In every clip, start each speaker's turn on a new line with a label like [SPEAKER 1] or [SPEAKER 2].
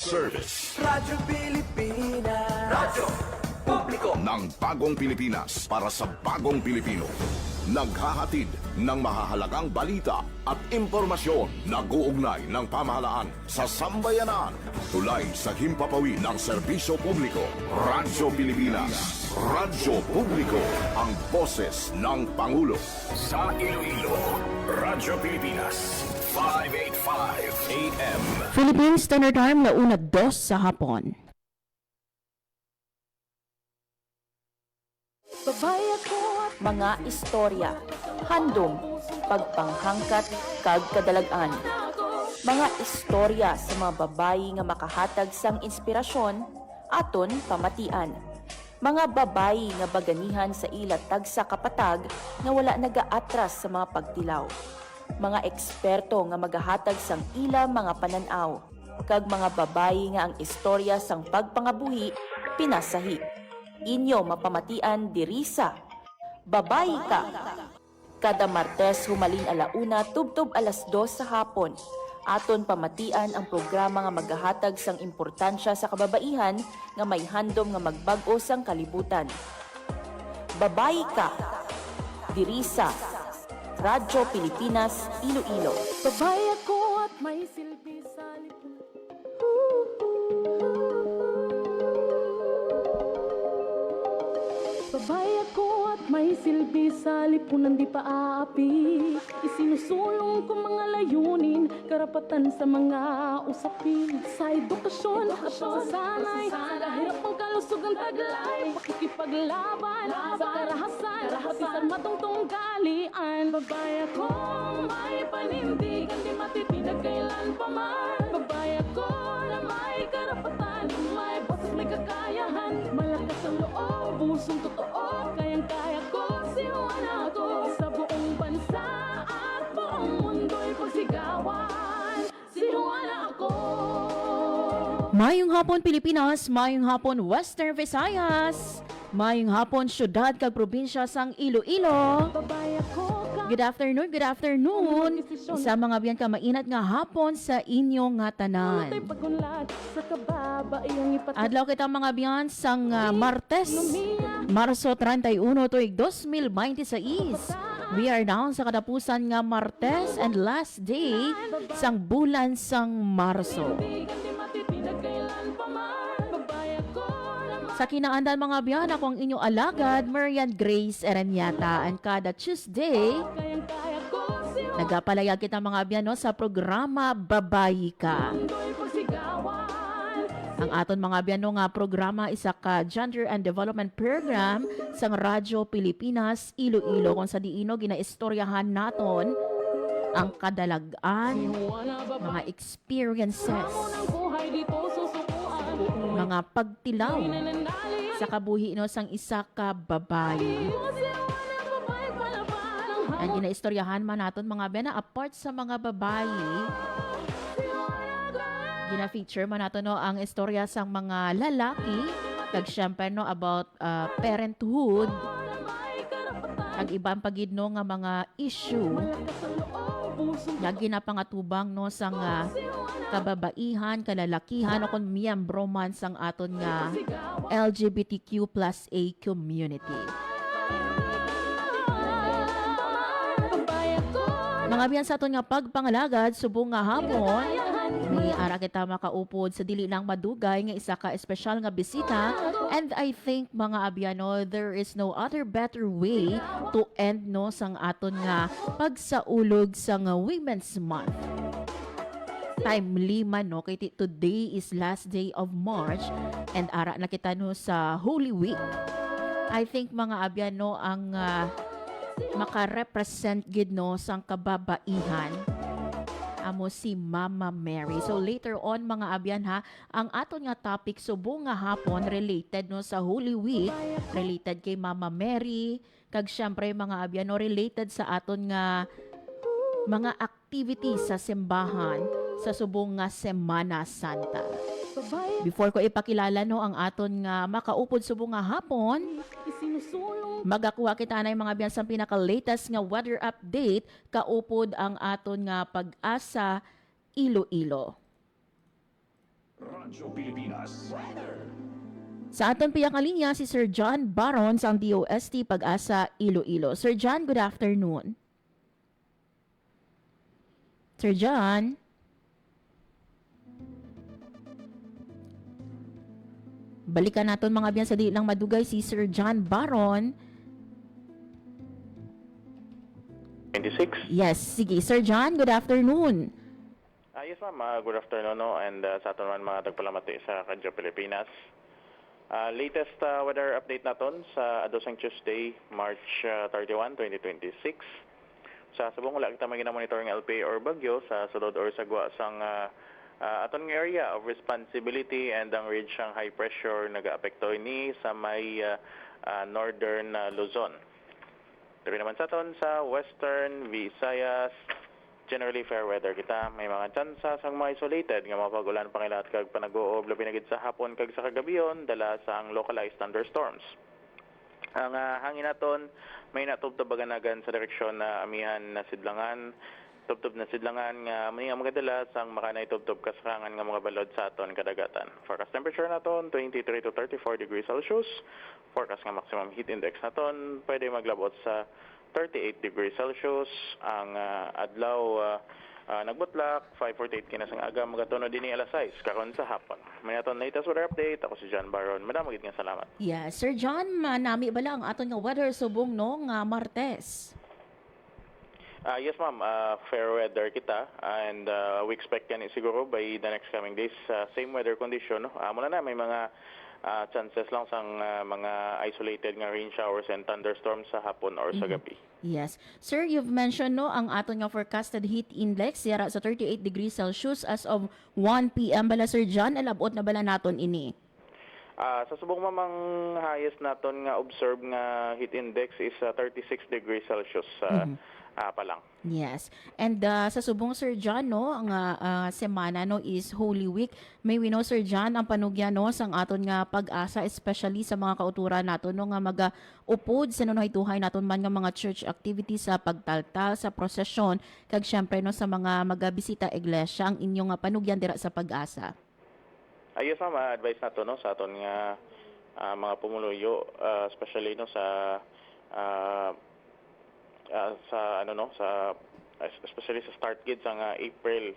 [SPEAKER 1] Service
[SPEAKER 2] Radyo Pilipinas. Radyo Publiko
[SPEAKER 1] ng Bagong Pilipinas para sa Bagong Pilipino. Naghahatid ng mahahalagang balita at impormasyon na guugnay ng pamahalaan sa sambayanan. Tulay sa himpapawid ng serbisyo publiko. Radyo Pilipinas. Radyo Publiko. Ang boses ng Pangulo. Sa Iloilo, Radyo Pilipinas. 585 AM.
[SPEAKER 3] Philippine Standard Time, 1:02 sa hapon.
[SPEAKER 4] Babaya ko at mga istorya, handom, pagpanghangkat, kag kadalagan. Mga istorya sa mga babayi nga makahatag sang inspirasyon, aton pamatian. Mga babayi nga baganihan sa ila tagsa kapatag nga wala nagaatras sa mga pagtilaw. Mga eksperto nga magahatag sang ila mga pananaw, kag mga babayi nga ang istorya sang pagpangabuhi pinasahi. Inyo mapamatian diri sa Babayi Ka. Kada Martes humaling alauna tubtob 2:00 sa hapon. Aton pamatian ang programa nga maghahatag sang importansya sa kababaihan nga may handom nga magbag-o sang kalibutan. Babayi Ka. Diri sa Radyo Pilipinas, Iloilo.
[SPEAKER 5] Babae ako at may silbi sa lipunan. Babae ako at may silbi sa lipunan, di pa aapi. Isinusulong ko mga layunin, karapatan sa mga usapin. Sa edukasyon at pagsasanay, sa hirap ang kalusugan taglay, pakikipaglaban sa karahasan, pati sa matungtong galian. Babae ako may panindigan, di matitinag kailan pa man. Babae ako na may karapatan, may boses, may kakayahan, malakas ang loob, pusong totoo, kayang-kaya ko, sinuan ako sa buong bansa at buong mundo'y pagsigawan, sinuan ako.
[SPEAKER 3] Mayong hapon Pilipinas, mayong hapon Western Visayas, mayong hapon syudad kag probinsya sang Iloilo.
[SPEAKER 5] Babae ako ka,
[SPEAKER 3] Good afternoon, good afternoon. Isa mga biyan ka mainat nga hapon sa inyong nga
[SPEAKER 5] tay
[SPEAKER 3] tanan.
[SPEAKER 5] pagunlad sa kababaeng ipatat.
[SPEAKER 3] Adlaw kita mga biyan sang Martes, Marso 31 tuig 2026. We are down sa kadapusan nga Martes and last day sang bulan sang Marso.
[SPEAKER 5] Di matitinag kailan pa man. Babae ako na
[SPEAKER 3] Sa kinaandan mga biyan, ako ang inyong alagad, Marian Grace Ereniata. And kada Tuesday,
[SPEAKER 5] kayang-kaya ko, sinuan
[SPEAKER 3] nagapalayag kita mga biyan no, sa programa Babayi Ka.
[SPEAKER 5] mundo'y pagsigawan.
[SPEAKER 3] Ang aton mga biyan nga programa isa ka Gender and Development Program sang Radyo Pilipinas Iloilo kung sa diino ginaistoryahan naton ang kadalagan, mga experiences,
[SPEAKER 5] Ang buhay dito susukuan.
[SPEAKER 3] mga pagtilaw
[SPEAKER 5] Nananali
[SPEAKER 3] sa kabuhi no sang isa ka babayi. Ang ginaistoryahan man naton mga bena apart sa mga babayi, gina-feature man nato no ang istorya sang mga lalaki kag syempre no about parenthood kag ibang pagid no nga mga issue nga ginapangatubang no sang kababaihan, kalalakihan o kung miyembro man sang aton nga LGBTQ plus A community. Mga biyan sa aton nga pagpangalagad subong nga hapon, may ara kita makaupod sa dili lang madugay nga isa ka espesyal nga bisita, and I think mga abyano there is no other better way to end no sang aton nga pagsaulog sang Women's Month. Timely man no kay today is last day of March and ara na kita no sa Holy Week. I think mga abyano ang maka-represent gid no sang kababaihan amo si Mama Mary. So later on mga abyan ha, ang aton nga topic subong nga hapon related no sa Holy Week, related kay Mama Mary, kag syempre mga abyan no related sa aton nga mga activities sa simbahan sa subong nga Semana Santa. Before ko ipakilala no ang aton nga makaupod subong nga hapon, magakuha kita na yung mga biyansang pinaka-latest nga weather update kaupod ang aton nga Pag-asa Iloilo.
[SPEAKER 1] Radyo Pilipinas.
[SPEAKER 3] Sa aton piyang linya si Sir John Baron sa DOST Pag-asa Iloilo. Sir John, good afternoon. Sir John? Balikan naton mga biyan sa di lang madugay si Sir John Baron.
[SPEAKER 6] 26.
[SPEAKER 3] Yes, sige. Sir John, good afternoon.
[SPEAKER 6] Yes ma'am, good afternoon no, and sa aton man mga tagpalamati sa Radyo Pilipinas. Latest weather update naton sa adosang Tuesday, March 31, 2026. Sa subong wala kita monitor ng LPA or bagyo sa sulod or sa guwa sang aton nga area of responsibility and ang ridge ang high pressure nagaapekto ini sa may northern Luzon. Diri naman sa aton sa western Visayas, generally fair weather kita. May mga tsansa sang mga isolated nga mapagulan pangilat kag panag-uob labi na gid sa hapon kag sa kagabiyon dala sang localized thunderstorms. Ang hangin naton may natubtub-baganagan sa direksyon na amihan na sidlangan, tubtub na sidlangan nga muni nga magadala sang makanay tubtub kasarangan nga mga balod sa aton kadagatan. Forecast temperature naton 23 to 34 degrees Celsius. Forecast nga maximum heat index naton pwede maglabot sa 38 degrees Celsius. Ang adlaw nagbutlak 5:48 kinas ang aga magatuno dinhi alas 6 karon sa hapon. May aton latest weather update. Ako si John Baron. Madamo gid nga salamat.
[SPEAKER 3] Yeah, Sir John, nami bala ang aton nga weather subong no nga Martes.
[SPEAKER 6] Yes ma'am, fair weather kita and we expect yan siguro by the next coming days same weather condition. Muna na may mga chances lang sang mga isolated nga rain showers and thunderstorms sa hapon or sa gabi.
[SPEAKER 3] Yes. Sir, you've mentioned no ang aton nga forecasted heat index yara sa 38 degrees Celsius as of 1 p.m. bala Sir John, alabot na bala naton ini?
[SPEAKER 6] Sa subong mamang highest naton nga observed nga heat index is 36 degrees Celsius pa lang.
[SPEAKER 3] Yes. And sa subong Sir John no ang semana no is Holy Week. May we know Sir John ang panugya no sang aton nga pag-asa especially sa mga kauturan naton no nga maga-upod sa nuhay-tuhay naton man nga mga church activities sa pagtaltal sa prosesyon kag syempre no sa mga magabisita iglesia ang inyong panugyan dira sa pag-asa.
[SPEAKER 6] Ayos ma'am, advice nato no sa aton nga mga pumuluyo especially no sa especially sa start gid sa April.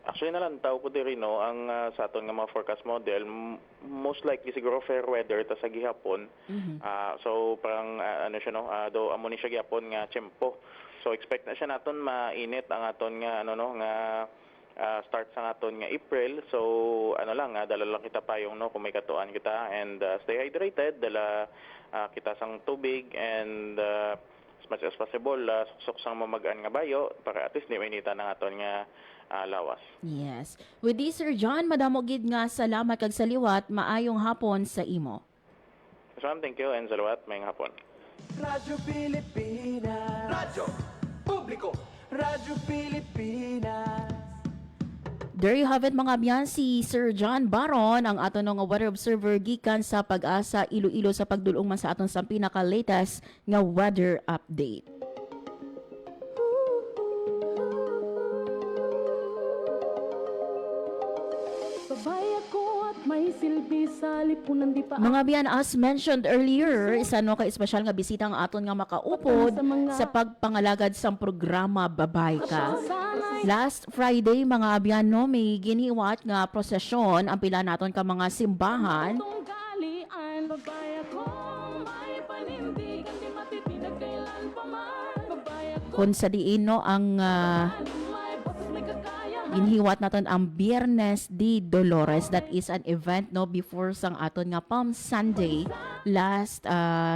[SPEAKER 6] Actually nalantaw ko diri no ang sa aton nga mga forecast model most likely siguro fair weather ta sa gihapon. So parang siya no do amo ni siya gihapon nga tiyempo. So expect na siya naton mainit ang aton nga nga start sa aton nga April. So dala lang kita payong no kung may katuan kita and stay hydrated, dala kita sang tubig and as much as possible suksok sang mamagaan nga bayo para at least di mainita ng aton nga lawas.
[SPEAKER 3] Yes. With this Sir John, madamo gid nga salamat kag saliwat, maayong hapon sa imo.
[SPEAKER 6] So thank you and salawat, mayong hapon.
[SPEAKER 2] Radyo Pilipinas. Radyo Publiko. Radyo Pilipinas.
[SPEAKER 3] There you have it mga biyan, si Sir John Baron, ang aton nga weather observer gikan sa Pag-asa Iloilo sa pagdulong man sa aton sa pinaka-latest nga weather update.
[SPEAKER 5] Babay ako at may silbi sa lipunan di pa
[SPEAKER 3] Mga biyan, as mentioned earlier, isa no ka espesyal nga bisita ang aton nga makaupod sa pagpangalagad sa programa Babay Ka. Last Friday, mga abyan, no, may giniwat nga prosesyon ang pila naton ka mga simbahan.
[SPEAKER 5] Tunggalian, babay ako, may panindigan, di matitinag kailan pa man. Babay ako,
[SPEAKER 3] Kung sa diin, no, ang
[SPEAKER 5] may boses, may kakayahan.
[SPEAKER 3] ginhiwat naton ang Biyernes de Dolores. That is an event no before sang aton nga Palm Sunday, last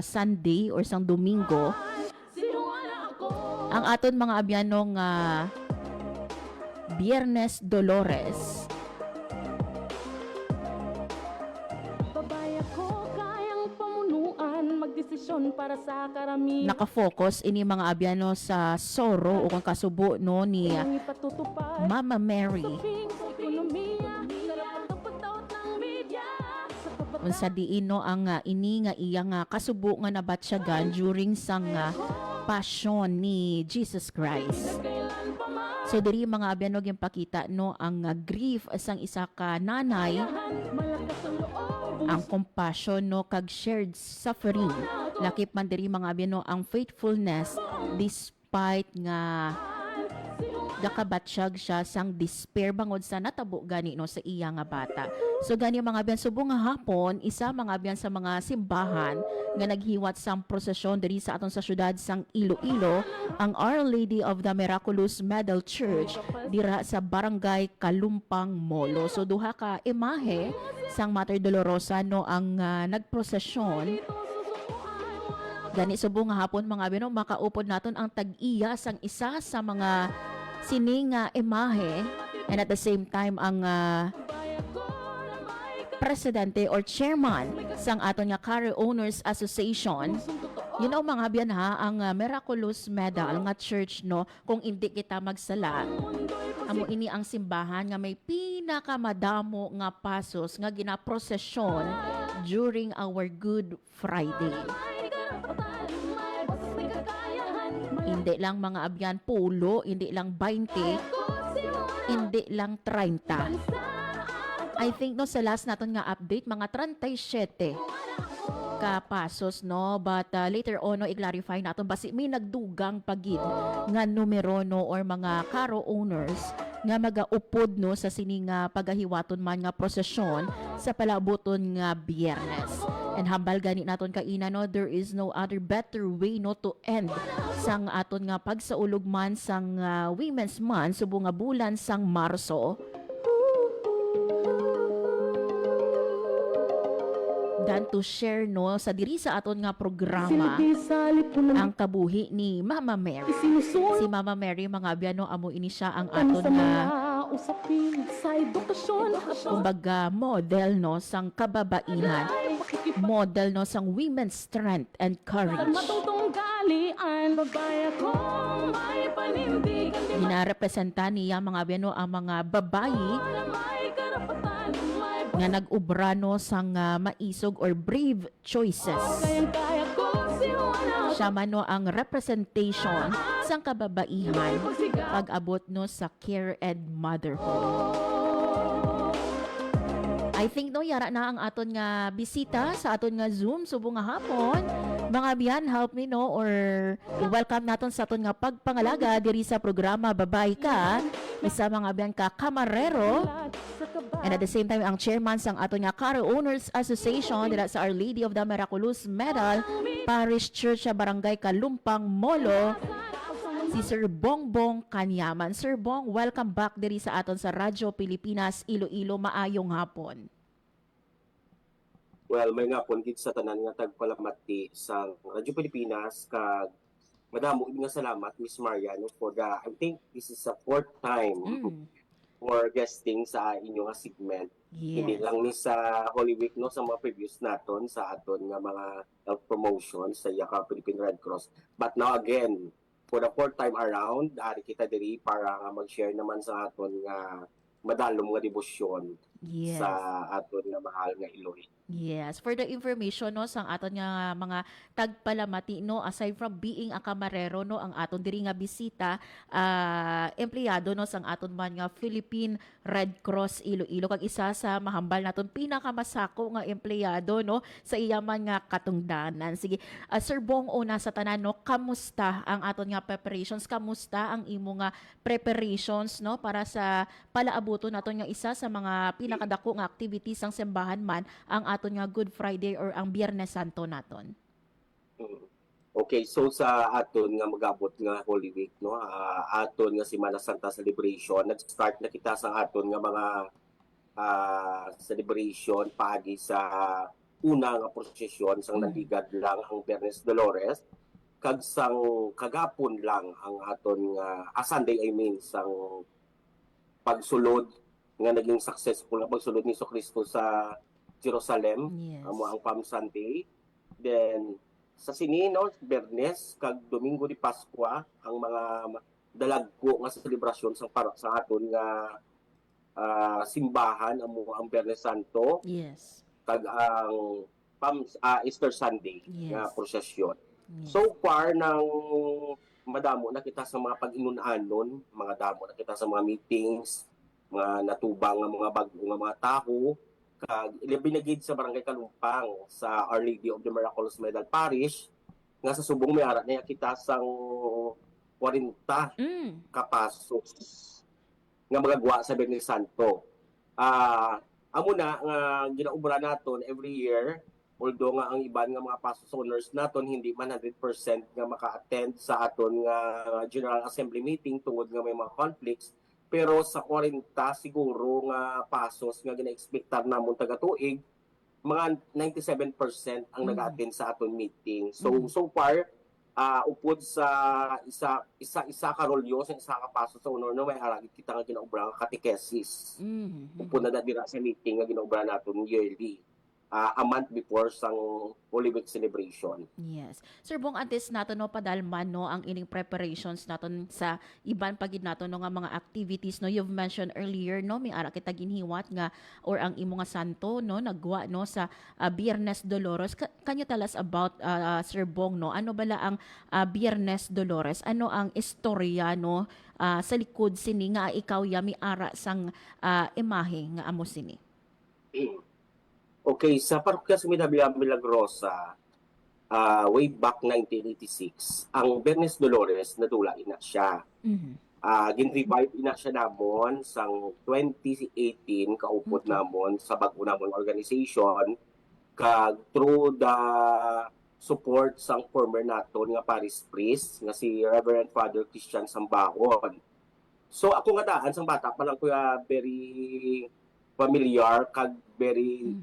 [SPEAKER 3] Sunday or sang Domingo.
[SPEAKER 5] Sinuwala ako,
[SPEAKER 3] Ang aton mga abyan no nga Biyernes Dolores.
[SPEAKER 5] babay ako, kayang pamunuan, magdesisyon para sa karamihan.
[SPEAKER 3] Nakafocus ini mga abyano sa soro o kung kasubo no ni
[SPEAKER 5] Ang ipatutupad
[SPEAKER 3] Mama Mary.
[SPEAKER 5] sa ekonomiya, dapat ang pagdaot ng media sa kabataan.
[SPEAKER 3] Unsa diin no ang ini nga iya nga kasubo nga nabatsyagan during sang passion ni Jesus Christ.
[SPEAKER 5] Kailan pa man.
[SPEAKER 3] So diri mga abyan og pakita no ang grief sang isa ka nanay, ang compassion no kag shared suffering. Lakip man diri mga abyan no ang faithfulness despite nga gakabatsyag siya sang despair bangod sa natabo gani no sa iya nga bata. So gani mga abyan subong nga hapon isa mga abyan sa mga simbahan nga naghiwat sang prosesyon diri sa aton sa syudad sang Iloilo ang Our Lady of the Miraculous Medal Church dira sa Barangay Kalumpang Molo. So duha ka imahe sang Mater Dolorosa no ang nagprosesyon. Gani subong nga hapon mga abyan no makaupod naton ang tag-iya sang isa sa mga sining imahe, and at the same time ang presidente or chairman sang aton nga Car Owners Association. You know mga abyan ha, ang Miraculous Medal nga church no, kung hindi kita magsala, amo ini ang simbahan nga may pinakamadamo nga pasos nga ginaprosesyon during our Good Friday. Hindi lang mga abyan pulo, hindi lang 20, hindi lang 30. I think no sa last naton nga update mga 37 ka pasos no, but later on no i-clarify naton basi may nagdugang pagid nga numero no or mga karo owners nga magaupod no sa sining pagahiwaton man nga prosesyon sa palabuton nga Biyernes. And hambal gani naton kaina no, there is no other better way no to end sang aton nga pagsaulog man sang Women's Month subong nga bulan sang Marso. Dan to share no sa diri sa aton nga programa ang kabuhi ni Mama Mary. Si Mama Mary mga abyan no amo ini siya ang aton nga kumbaga model no sang kababaihan, model no sang women's strength and courage. Ginarepresenta niya mga abyan no ang mga babayi nga nag-ubra no sang maisog or brave choices. Siya man no ang representation sang kababaihan pag-abot no sa care and motherhood. I think no yara na ang aton nga bisita sa aton nga Zoom subong nga hapon. Mga biyan, help me no or welcome naton sa aton nga pagpangalaga diri sa programa Babay Ka. Isa mga biyan ka kamarero. And at the same time ang chairman sang aton nga Car Owners Association dira sa Our Lady of the Miraculous Medal Parish Church sa Barangay Kalumpang Molo, si Sir Bongbong Kanyaman. Sir Bong, welcome back diri sa aton sa Radyo Pilipinas Iloilo. Maayong hapon.
[SPEAKER 7] Well, may nga pon gid sa tanan nga tagpalamati sa Radyo Pilipinas kag madamo nga salamat Miss Mariano for the I think this is the fourth time for guesting sa inyo nga segment.
[SPEAKER 3] Yes.
[SPEAKER 7] Hindi lang ni sa Holy Week no sa mga previous naton sa aton nga mga health promotion sa Yaka Philippine Red Cross. But now again, for the fourth time around, ari kita diri para nga mag-share naman sa aton nga madalom nga debosyon
[SPEAKER 3] Yes.
[SPEAKER 7] sa aton nga mahal nga Iloilo.
[SPEAKER 3] Yes, for the information no sang aton nga mga tagpalamati no, aside from being a kamarero no ang aton diri nga bisita empleyado no sang aton man nga Philippine Red Cross Iloilo kag isa sa mahambal naton pinakamasako nga empleyado no sa iya man nga katungdanan. Sige, Sir Bong, una sa tanan no, kamusta ang aton nga preparations, kamusta ang imo nga preparations no para sa palaabuton naton nga isa sa mga pinakadako nga activities sang simbahan man ang aton nga Good Friday or ang Biyernes Santo naton.
[SPEAKER 7] Okay, so sa aton nga magabot nga Holy Week no, aton nga Semana Santa celebration, nag-start na kita sa aton nga mga celebration pagi sa una nga prosesyon sang nandigad lang ang Biyernes Dolores kag sang kagapon lang ang aton nga Sunday I mean sang pagsulod nga naging successful nga pagsulod ni Jesucristo sa Jerusalem,
[SPEAKER 3] Yes.
[SPEAKER 7] amo ang Palm Sunday. Then sa sinino, Biyernes kag Domingo di Paskwa ang mga dalagko nga selebrasyon sa para sa aton nga simbahan amo ang Biyernes Santo
[SPEAKER 3] Yes.
[SPEAKER 7] kag ang Easter Sunday
[SPEAKER 3] Yes.
[SPEAKER 7] nga prosesyon.
[SPEAKER 3] Yes.
[SPEAKER 7] So far nang madamo na kita sa mga pag-inunanon, mga damo na kita sa mga meetings, mga natubang nga mga bago nga mga taho, kag ilabinagid sa Barangay Kalumpang sa Our Lady of the Miraculous Medal Parish, nga sa subong may ara na kita sang 40
[SPEAKER 3] Mm.
[SPEAKER 7] kapasos nga magagawa sa Biyernes Santo. Amo na nga ginaubra naton every year, although nga ang iban nga mga pasos owners naton hindi man 100% nga maka-attend sa aton nga General Assembly meeting tungod nga may mga conflicts, pero sa 40 siguro nga pasos nga gina-expectar namon taga-tuig, mga 97% ang nag-attend sa aton meeting. So far, upod sa isa ka rolyo sa isa ka paso sa honor na may aragit kita nga ginaubra nga catechesis. Upod na dira sa meeting nga ginaubra naton yearly. A month before sang Holy Week celebration.
[SPEAKER 3] Yes. Sir Bong, antes nato no padalman no ang ining preparations naton sa iban pagid nato no nga mga activities no you've mentioned earlier no may ara kita ginhiwat nga or ang imo nga santo no nagwa no sa Biyernes Dolores. Can you tell us about Sir Bong no ano bala ang Biyernes Dolores? Ano ang istorya no sa likod sini nga ikaw ya mi ara sang imahe nga amo sini?
[SPEAKER 7] Okay, sa Parokya Sumidabia Milagrosa, way back 1986, ang Biyernes Dolores nadula ina siya. Gin-revive ina siya namon sang 2018 kaupod namon sa bago namon organization kag through the support sang former naton nga parish priest nga si Reverend Father Christian Sambahon. So ako nga daan sang bata pa lang kuya very familiar kag very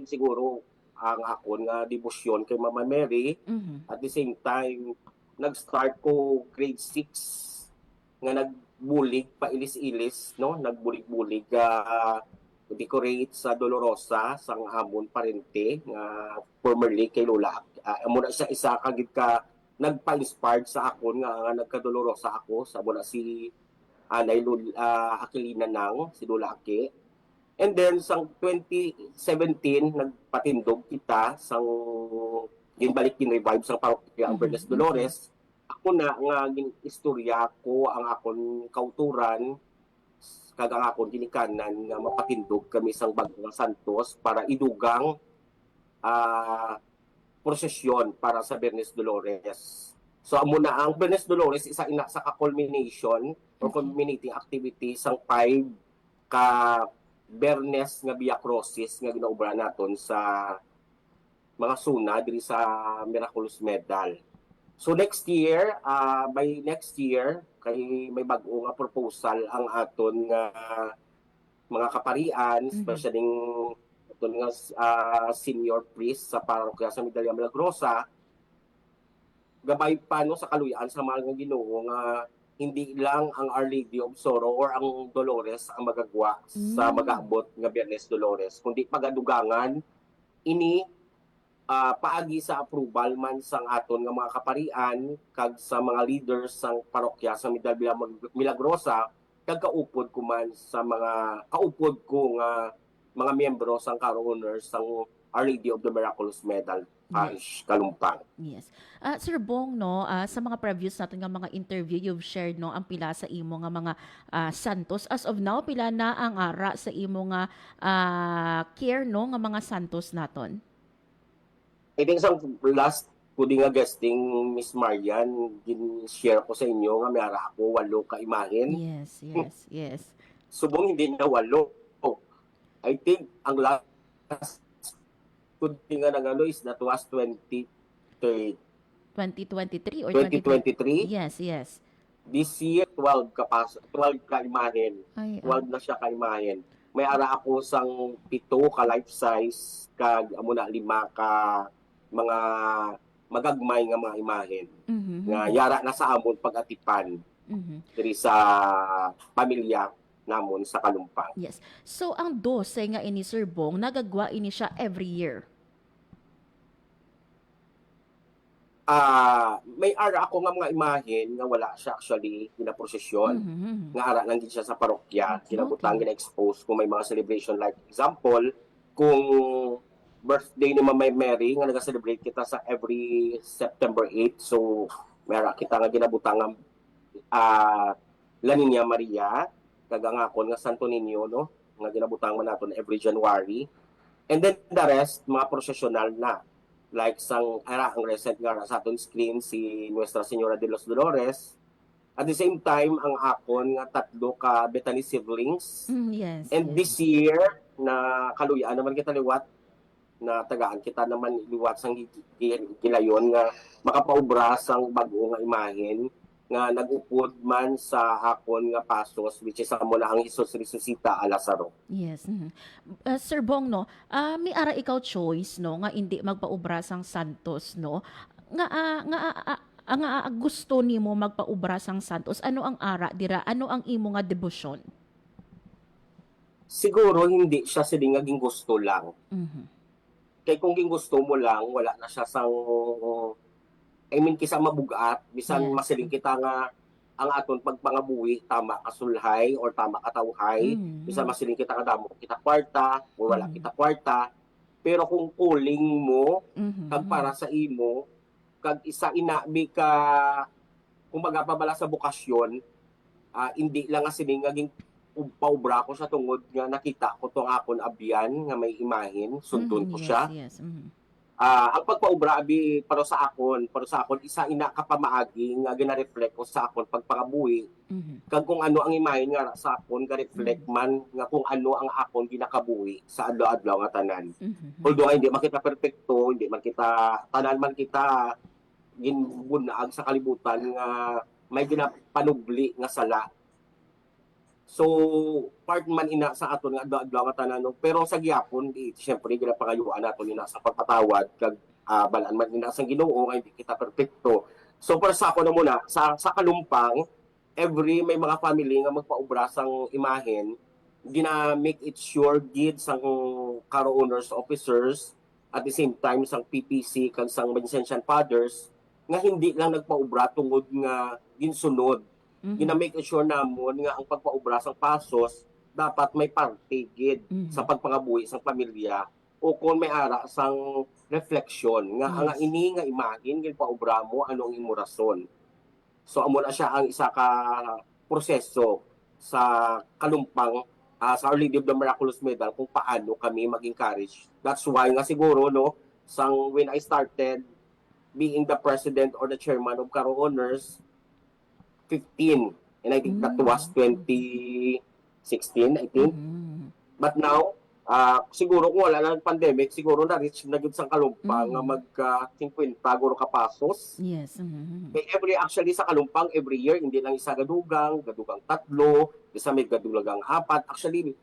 [SPEAKER 7] siguro ang akon nga debosyon kay Mama Mary. At the same time nag-start ko grade 6 nga nagbulig pa ilis-ilis no nagbulig-bulig decorate sa Dolorosa sang amon parente nga formerly kay Lola amo na siya isa kagid ka nagpa-inspired sa akon nga nagka-Dolorosa ako sa amo na si Anay Aquilina nang si Lola Aki. And then sang 2017 nagpatindog kita sang ginbalik revive sang parokya ang Biyernes Dolores. Ako na nga istorya ko ang akon kauturan kag ang akon ginikanan nga mapatindog kami sang Bagong Santos para idugang prosesyon para sa Biyernes Dolores. So amo na ang Biyernes Dolores isa ina sa culmination or culminating activity sang 5 ka Biyernes nga Via Crucis nga ginaubra naton sa mga suna diri sa Miraculous Medal. So next year, by next year, kay may bag-o nga proposal ang aton nga mga kaparian, especially aton nga senior priest sa parokya sa Medalla Milagrosa, gabay pa no sa kaluyan sa mga Ginoo nga hindi lang ang Our Lady of Sorrow or ang Dolores ang magagwa sa mag-aabot nga Biyernes Dolores, kundi pagadugangan ini paagi sa approval man sang aton nga mga kaparian kag sa mga leaders sang parokya sa Medalla Milagrosa kag kaupod ko man sa mga kaupod ko nga mga miyembro sang Caro-Honors sang Our Lady of the Miraculous Medal Parish, Kalumpang.
[SPEAKER 3] Yes. Sir Bong, no, sa mga previous natin nga mga interview, you've shared no, ang pila sa imo nga mga santos. As of now, pila na ang ara sa imo nga care no, nga mga santos naton?
[SPEAKER 7] I think sa last pwede nga guesting Miss Marian, gin-share ko sa inyo nga may ara ako 8 ka imahen.
[SPEAKER 3] Yes.
[SPEAKER 7] Subong hindi na 8. I think ang last pwede nga nagano is that was 2023
[SPEAKER 3] or
[SPEAKER 7] 2023.
[SPEAKER 3] Yes.
[SPEAKER 7] This year 12 ka imahen.
[SPEAKER 3] Ay,
[SPEAKER 7] 12 na siya ka imahen. May ara ako sang 7 ka life size kag amo na 5 ka mga magagmay nga mga imahen. Nga yara na sa amon pag-atipan diri sa pamilya namon sa Kalumpang.
[SPEAKER 3] Yes. So ang 12 nga ini Sir Bong nagagwa ini siya every year.
[SPEAKER 7] May ara ako nga mga imahen nga wala siya actually ginaprosesyon. Nga ara lang gid siya sa parokya, kinabutang gina-expose kung may mga celebration like example kung birthday ni Mama Mary nga naga-celebrate kita sa every September 8. So Mera kita nga ginabutang ng La Nina Maria, kagangakon nga Santo Niño, no? Nga ginabutang man naton every January. And then the rest, mga prosesyonal na. Like ang recent nga sa aton screen si Nuestra Señora de los Dolores. At the same time, ang akon nga tatlo ka Bethany siblings.
[SPEAKER 3] Yes.
[SPEAKER 7] And this year, na kaluyaan naman kita liwat, na tagaan kita naman liwat sang gilayon nga makapaubra sang bag-o nga imahen nga nag-upod man sa akon nga pasos, which is amo na ang Jesus Resuscita a Lazaro.
[SPEAKER 3] Yes. Sir Bong, no, may ara ikaw choice, no, nga hindi magpaubra sang santos, no, nga gusto nimo magpaubra sang santos. Ano ang ara dira? Ano ang imo nga debosyon?
[SPEAKER 7] Siguro hindi siya siling naging gusto lang.
[SPEAKER 3] Mhm.
[SPEAKER 7] Kay kung ging gusto mo lang, wala na siya sang kisa mabugat, bisan
[SPEAKER 3] Yes.
[SPEAKER 7] masiling kita nga ang aton pagpangabuhi tama kasulhay or tama katawhay, bisan masiling kita nga damo kita kwarta o wala kita kwarta. Pero kung calling mo kag para sa imo, kag isa inabi ka kung magapabala sa bukasyon, hindi lang nga sining naging paubra ko sa tungod nga nakita ko tong akon abyan nga may imahen, sundon ko siya.
[SPEAKER 3] Yes.
[SPEAKER 7] Ang pagpaubra abi para sa akon isa ina kapamaagi nga gina-reflect ko sa akon pagpangabuhi kag kung ano ang imahen nga sa akon ga reflect man nga kung ano ang akon ginakabuhi sa adlaw-adlaw nga tanan. Although hindi man kita perpekto, hindi man kita tanan man kita ginbunaag sa kalibutan nga may ginapanubli nga sala. So, part man ina sa aton nga adlaw nga tanan, pero sa gyapon di syempre ginapangayuan naton ina sa pagpatawad kag balaan man ina sa Ginoo nga hindi kita perpekto. So para sa ako na muna sa kalumpang every may mga family nga magpaubra sang imahen, gina make it sure gid sang caro owners officers at the same time sang PPC kag sang Vincentian Fathers nga hindi lang nagpaubra tungod nga ginsunod. Gina-make sure namon nga ang pagpaubra sang pasos dapat may partigid sa pagpangabuhi sang pamilya o kung may ara sang reflection nga ang ini nga imahin gid paubra mo ano ang imo rason. So amo na siya ang isa ka proseso sa kalumpang sa Our Lady of the Miraculous Medal kung paano kami mag-encourage. That's why nga siguro no sang when I started being the president or the chairman of Caro Honors 15, and I think that was 2016, I think. But now, siguro kung wala na pandemic, siguro na-reach na gud sang kalumpang nga magka-50 guro ka pasos.
[SPEAKER 3] Yes.
[SPEAKER 7] Actually sa kalumpang, every year, hindi lang isa gadugang 3, isa may gadugang 4. Actually,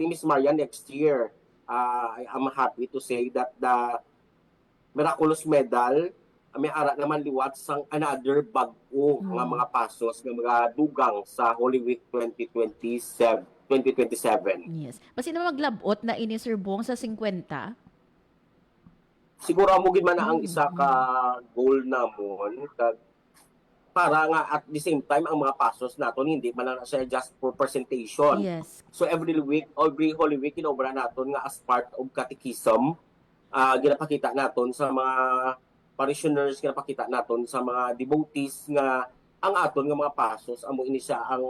[SPEAKER 7] Miss Maria, next year, I am happy to say that the Miraculous Medal may ara naman liwat sang another bag-o nga mga pasos nga mga dugang sa Holy Week 2027.
[SPEAKER 3] Yes. Basi na maglabot na ini Sir Bong sa 50.
[SPEAKER 7] Siguro mo gid man na ang isa ka goal namon kag para nga at the same time ang mga pasos naton hindi man na siya just for presentation.
[SPEAKER 3] Yes.
[SPEAKER 7] So every Holy Week kinobra naton nga as part of catechism, ginapakita naton sa mga parishioners, ginapakita naton sa mga devotees nga ang aton nga mga pasos amo ini siya ang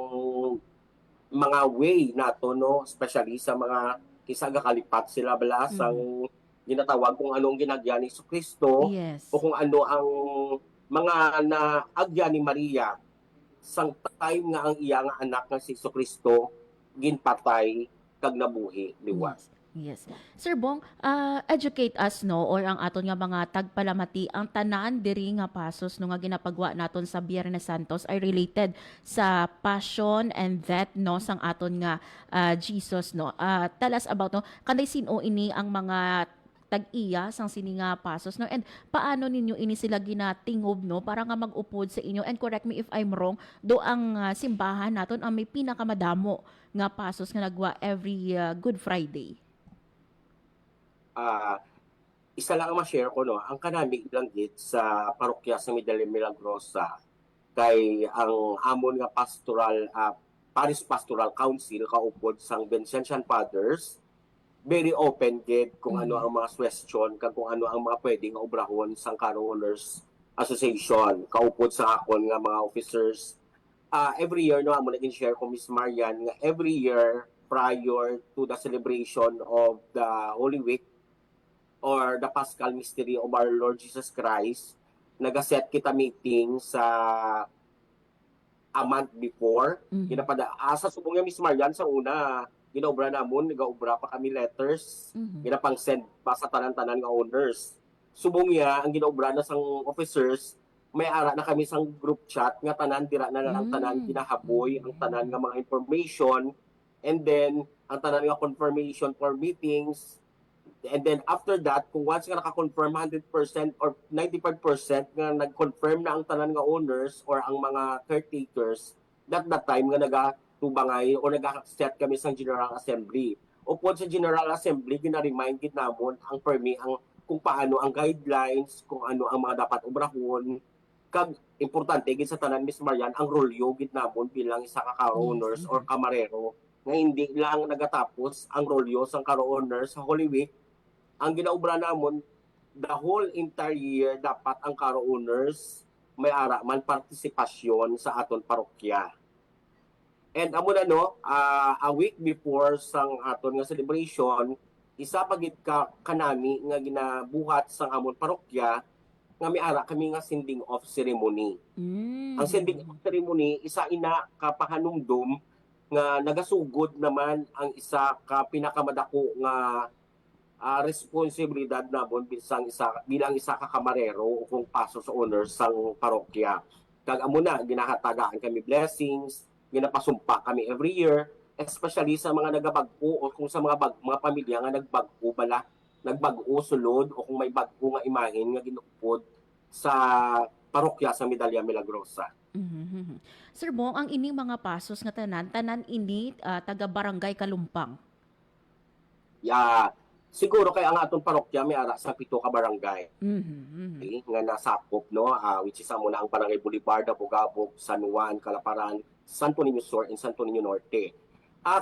[SPEAKER 7] mga way nato no, especially sa mga kisaga kalipat sila bala sang ginatawag kung anong ginagya ni Jesucristo
[SPEAKER 3] Yes.
[SPEAKER 7] o kung ano ang mga naagya ni Maria sang time nga ang iya nga anak nga si Jesucristo ginpatay kag nabuhi liwat.
[SPEAKER 3] Yes. Sir Bong, educate us no or ang aton nga mga tagpalamati ang tanan diri nga pasos no nga ginapagwa naton sa Biyernes Santos ay related sa passion and death no sang aton nga Jesus no. Tell us about no kanay sino ini ang mga tag-iya sang sini nga pasos no and paano ninyo ini sila ginatingob no para nga mag-upod sa inyo, and correct me if I'm wrong, do ang simbahan naton ang may pinakamadamo nga pasos nga nagwa every Good Friday.
[SPEAKER 7] Isa lang ang ma-share ko no, ang kanami langgit sa parokya sa Medalla Milagrosa kay ang amon nga pastoral Parish Pastoral Council kaupod sang Vincentian Fathers very open gid kung ano ang mga question kag kung ano ang mga pwedeng obrahon sang Caro Honors Association. Kaupod sa akon nga mga officers. Every year, no, amo naging share ko Miss Marian, nga every year prior to the celebration of the Holy Week or the Paschal Mystery of our Lord Jesus Christ, nagaset kita meeting sa a month before. Sa subong niya Miss Marian sa una, ginaubra namon, nagaubra pa kami letters, ginapang send pa sa tanan-tanan nga owners. Subong niya, ang ginaubra na sang officers, may ara na kami sang group chat nga tanan dira na lang tanan kinahaboy ang tanan nga mga information, and then ang tanan nga confirmation for meetings, and then after that kung once nga naka-confirm 100% or 95% nga nag-confirm na ang tanan nga owners or ang mga caretakers, that time nga nagatubangay o nag-set kami sang General Assembly. Upod sa General Assembly, gina-remind gid namon ang kung paano ang guidelines, kung ano ang mga dapat obrahon. Kag importante gid sa tanan Miss Marian ang rolyo gid namon bilang isa ka car-owners or kamarero nga hindi lang nagatapos ang rolyo sang car-owners sa Holy Week. Ang ginaubra namon the whole entire year dapat ang car-owners may ara man partisipasyon sa aton parokya. And amo na no, a week before sang aton nga celebration, isa pa gid kanami nga ginabuhat sang amon parokya nga may ara kami nga sending off ceremony. Ang sending off ceremony, isa ina kapahanumdum nga nagasugod naman ang isa ka pinakamadako nga responsibilidad nabon bilang isa ka kamarero o kung paso sa owners sang parokya. Kag amo na ginahatagaan kami blessings, ginapasumpa kami every year, especially sa mga nagabag-o o kung sa mga pamilya nga nagbag-o bala, nagbago sulod o kung may bago nga imahin nga ginupod sa parokya sa Medalla Milagrosa.
[SPEAKER 3] Sir Bong, ang ining mga pasos nga tanan ini taga Barangay Kalumpang.
[SPEAKER 7] Siguro kay ang atong parokya may ara sa 7 ka barangay. Okay, nga nasakop no, which is amo na ang Barangay Boulevard, Abogabog, San Juan, Calaparan, Santo Niño Sur, and Santo Niño Norte.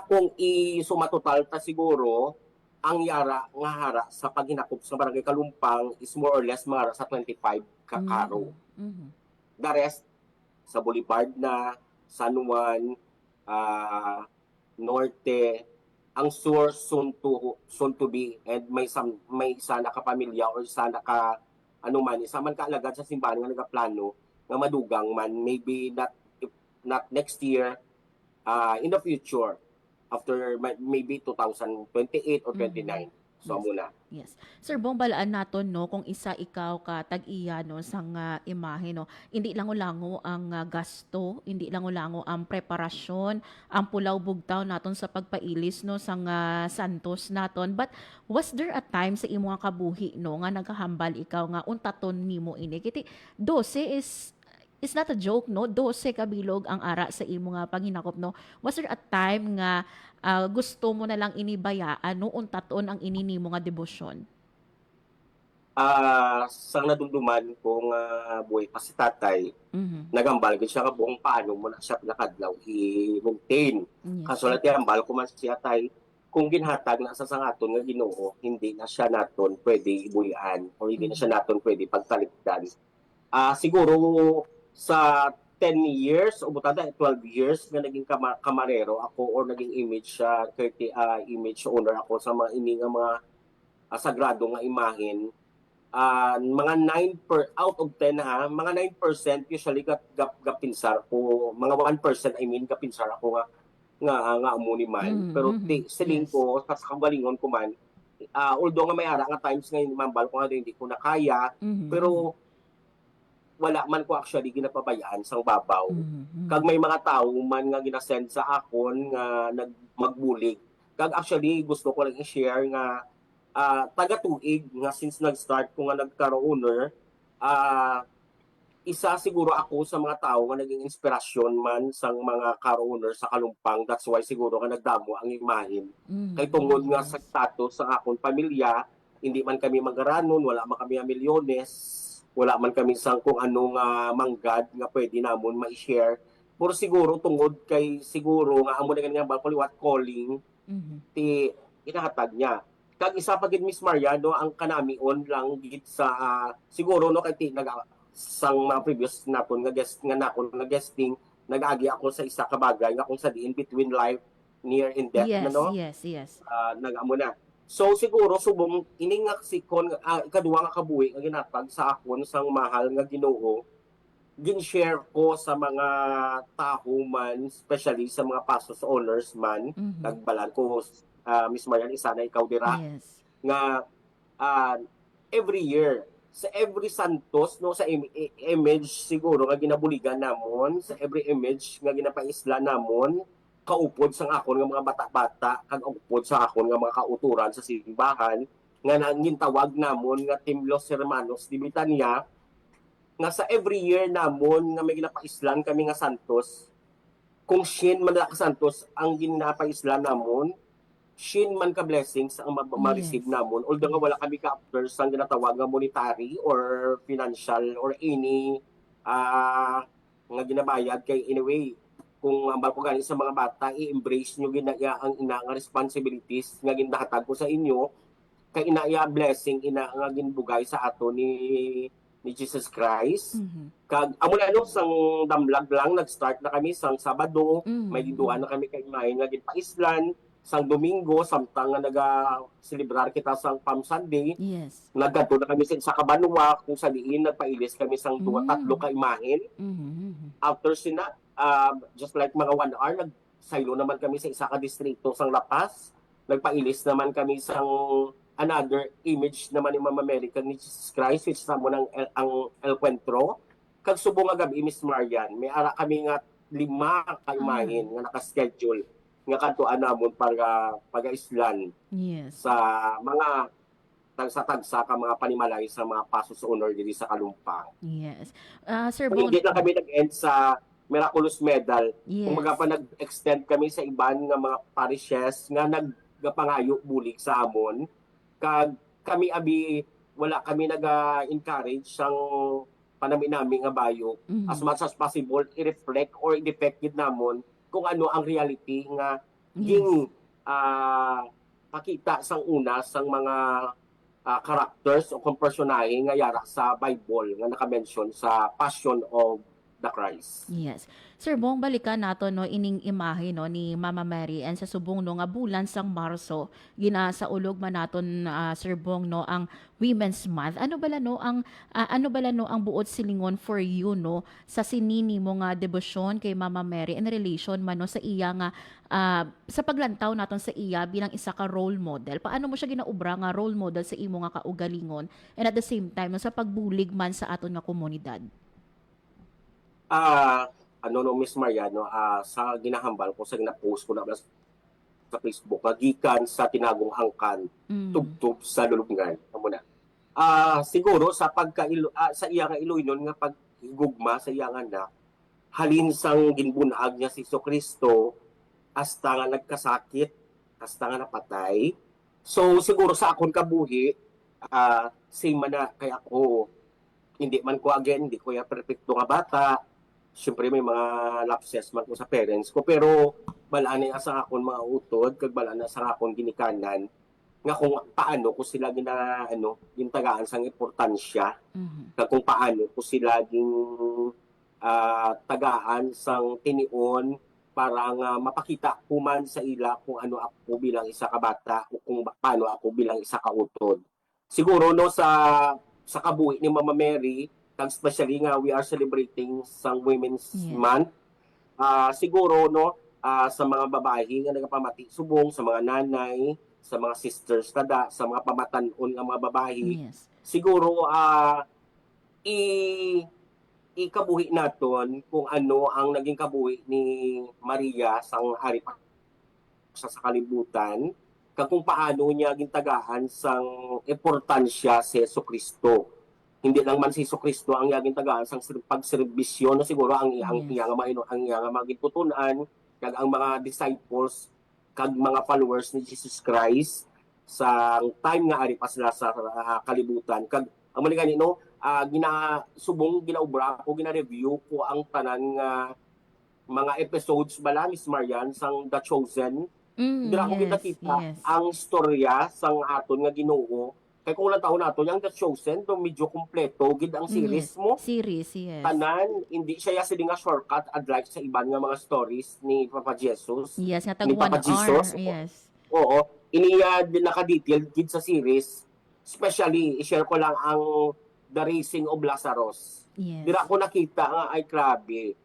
[SPEAKER 7] Kung isumatotal ta siguro, ang yara nga hara sa paghinakop sa Barangay Kalumpang is more or less mga sa 25 ka karo. The rest sa Boulevard na, San Juan, Norte, ang Sur soon to be, and may isa na ka pamilya or isa na ka isa man kaalagad sa simbahan nga nagaplano nga madugang man, maybe not next year, in the future, after maybe 2028 or 29. So muna.
[SPEAKER 3] Yes. Sir Bong, balaan naton no kung isa ikaw ka tag-iya no sang imahe no. Hindi lango-lango ang gasto, hindi lango-lango ang preparasyon, ang pulaw bugtaw naton sa pagpailis no sang santos naton. But was there a time sa imong kabuhi no nga nagahambal ikaw nga untaton nimo ini? Kiti 12 is not a joke no. 12 ka bilog ang ara sa imo nga panghinakop no. Was there a time nga gusto mo na lang inibayaan no untaton ang ininimo nga debosyon?
[SPEAKER 7] Sang nadumduman kung buhay pa si tatay, nagambal ko siya buong paano mo na siya nakadlaw i-maintain. Kasulat yung ambal ko man siya tay, kung ginhatag na sa sangaton nga Ginoo, hindi na siya naton pwede ibuyan o hindi na siya naton pwede pagtalikdan. Siguro sa 10 years o butada 12 years nga naging kamarero ako or naging image image owner ako sa mga ini nga mga sagrado nga imahen, mga 9 out of 10 mga 9% usually gapinsar ko, mga 1% gapinsar ako nga umuni man, pero siling ko sa kagalingon ko man, although nga may ara nga times nga mambal ko nga hindi ko na kaya, pero wala man ko actually ginapabayaan sang babaw. Kag may mga tao man nga ginasend sa akon nga magbulig. Kag actually gusto ko lang i-share nga taga-tuig nga since nag-start ko nga nagka-owner, isa siguro ako sa mga tao nga naging inspirasyon man sang mga car-owner sa Kalumpang. That's why siguro nga nagdamo ang imahin. Kay tungod nga sa status sa akon pamilya, hindi man kami magaranon, wala man kami milyones, wala man kami sang kung anong manggad nga pwede namon ma-share. Pero siguro tungod kay siguro nga amo na nga balpaliwat calling, ti inahatag niya. Kag isa pa gid Miss Mariano ang kanamion lang gid sa siguro no kay sang mga previous naton nga guest nga nakon nga guesting, nag-agi ako sa isa ka bagay nga kung sa in between life near and death
[SPEAKER 3] Yes,
[SPEAKER 7] na no.
[SPEAKER 3] yes.
[SPEAKER 7] Nag-amo na. So siguro subong ining nga sikon ikaduha nga kabuhi nga ginatag sa akon sang mahal nga Ginoo, gin-share ko sa mga tao man, especially sa mga pastors owners man,
[SPEAKER 3] Mhm.
[SPEAKER 7] nagbalan ko, Miss Marian, isa na ikaw dira,
[SPEAKER 3] Yes.
[SPEAKER 7] nga every year, sa every santos, no, sa image siguro nga ginabuligan namon, sa every image nga ginapaisla namon, kaupod sa akon nga mga bata-bata, kag upod sa akon nga mga kauturan sa simbahan, nga nangintawag namon nga Team Los Hermanos de Betania, nga sa every year namon nga may ginapaislan kami nga santos, kung shin man ka santos ang ginapaislan namon, shin man ka blessings ang ma-receive
[SPEAKER 3] Yes.
[SPEAKER 7] namon, although nga wala kami ka-after sang ginatawag nga monetary or financial or any nga ginabayad kay anyway kung ang ko galing sa mga bata i-embrace nyo ginaya ang ina nga responsibilities nga gindahatag ko sa inyo kay inaya blessing ina nga ginbugay sa ato ni Jesus Christ.
[SPEAKER 3] Mhm.
[SPEAKER 7] Kag amo na no sang damlag lang nag-start na kami sang Sabado,
[SPEAKER 3] Mhm.
[SPEAKER 7] may giduan na kami kay May nga ginpaislan sang Domingo samtang nga naga-celebrar kita sang Palm Sunday.
[SPEAKER 3] Yes.
[SPEAKER 7] Nagkadto na kami sa Kabanwa kung sa diin nagpailis kami sang duwa tatlo ka imahen.
[SPEAKER 3] Mhm.
[SPEAKER 7] After sina just like mga 1 hour nagsaylo naman kami sa isa ka distrito sang Lapas. Nagpailis naman kami sang another image naman ni Mama Mary kag ni Jesus Christ which sa mo ng ang El Cuentro. Kag subong nga gabi Miss Marian, may ara kami nga 5 ka imahen nga naka-schedule nga kadtuan namon para pag-islan
[SPEAKER 3] Yes.
[SPEAKER 7] sa mga tagsa-tagsa ka mga panimalay sa mga pasos owner diri sa Kalumpang.
[SPEAKER 3] Yes. Sir
[SPEAKER 7] Kung
[SPEAKER 3] Bon,
[SPEAKER 7] hindi lang kami nag-end sa Miraculous Medal,
[SPEAKER 3] yes.
[SPEAKER 7] kung pa nag-extend kami sa iban nga mga parishes nga nagpangayo bulig sa amon, kag kami abi wala kami nag-encourage sang panami-nami nga bayo
[SPEAKER 3] Mhm.
[SPEAKER 7] as much as possible i-reflect or i-defect gid namon kung ano ang reality nga ging pakita sang una sang mga characters o kung personahe nga yara sa Bible nga naka-mention sa Passion of the Christ.
[SPEAKER 3] Yes. Sir Bong, balikan nato no ining imahe no ni Mama Mary and sa subong no nga bulan sang Marso ginasaulog man naton Sir Bong no ang Women's Month. Ano bala no ang buot silingon for you no sa sinini mo nga debosyon kay Mama Mary in relation man no sa iya nga sa paglantaw naton sa iya bilang isa ka role model. Paano mo siya ginaubra nga role model sa imo nga kaugalingon and at the same time no, sa pagbulig man sa aton nga komunidad?
[SPEAKER 7] Miss Mariano, sa ginahambal ko sa gina-post ko na sa Facebook, gikan sa tinagong angkan, tubtub sa lulubngan. Amo na. Siguro sa sa iya nga Iloinon nga paghigugma sa iya nga anak, halin sang ginbunag niya si Kristo hasta nga nagkasakit, hasta nga napatay. So siguro sa akon kabuhi, same man na kay ako, hindi man ko hindi ko ya perfecto nga bata. Siyempre may mga lapses man ko sa parents ko, pero balaan na sa akon mga utod, kag balaan na sa akon ginikanan, nga kung paano ko sila gintagaan sang importansya, kag kung paano ko sila tagaan sang tinion para nga mapakita ko man sa ila kung ano ako bilang isa ka bata o kung paano ako bilang isa ka utod. Siguro no sa kabuhi ni Mama Mary, especially nga we are celebrating sang Women's Month. Siguro no sa mga babae nga nagapamati subong, sa mga nanay, sa mga sisters kada, sa mga pamatanon nga mga babae.
[SPEAKER 3] Yes.
[SPEAKER 7] Siguro ikabuhi naton kung ano ang naging kabuhi ni Maria sang hari pa sa kalibutan, kag kung paano niya gintagaan sang importansya si Jesucristo. Hindi lang man si Kristo ang iyang tagaan sang pagserbisyon na siguro ang iyang magitutunan kag ang mga disciples kag mga followers ni Jesus Christ sa time nga ari pa sila sa kalibutan. Kag ang maligani no ginaubra ko gina-review ko ang tanan nga mga episodes bala Miss Marian sang The Chosen. Dira ko kita ang storya sang aton nga Ginoo kay kung lang taon nato yang The Chosen do medyo kompleto gid ang series mo.
[SPEAKER 3] Series, yes.
[SPEAKER 7] Tanan hindi siya sila nga shortcut unlike sa iban nga mga stories ni Papa Jesus.
[SPEAKER 3] Yes, nga tag
[SPEAKER 7] Ni
[SPEAKER 3] 1
[SPEAKER 7] Papa
[SPEAKER 3] hour.
[SPEAKER 7] Jesus.
[SPEAKER 3] Yes.
[SPEAKER 7] Oo, iniya din naka-detail gid sa series. Especially i-share ko lang ang The Raising of Lazarus.
[SPEAKER 3] Yes.
[SPEAKER 7] Dira ko nakita nga ay grabe.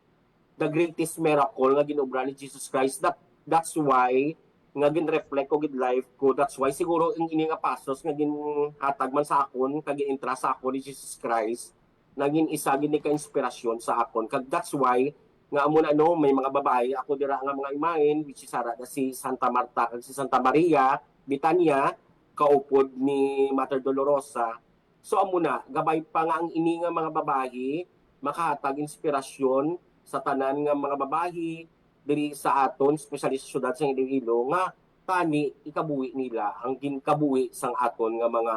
[SPEAKER 7] The greatest miracle nga ginobra ni Jesus Christ. That's why nga gin-reflect ko gid life ko. That's why siguro ini nga pasos nga ginhatag man sa akon kag gintra sa akon ni Jesus Christ naging isa gid ni ka-inspirasyon sa akon. Kag that's why nga amo na no may mga babae ako dira nga mga imahen which is si Santa Marta kag si Santa Maria Bitania kaupod ni Mater Dolorosa. So amo na gabay pa nga ang ini nga mga babae makahatag inspirasyon sa tanan nga mga babae diri sa aton, especially sa syudad sa Iloilo, nga tani ikabuhi nila ang ginkabuhi sang aton nga mga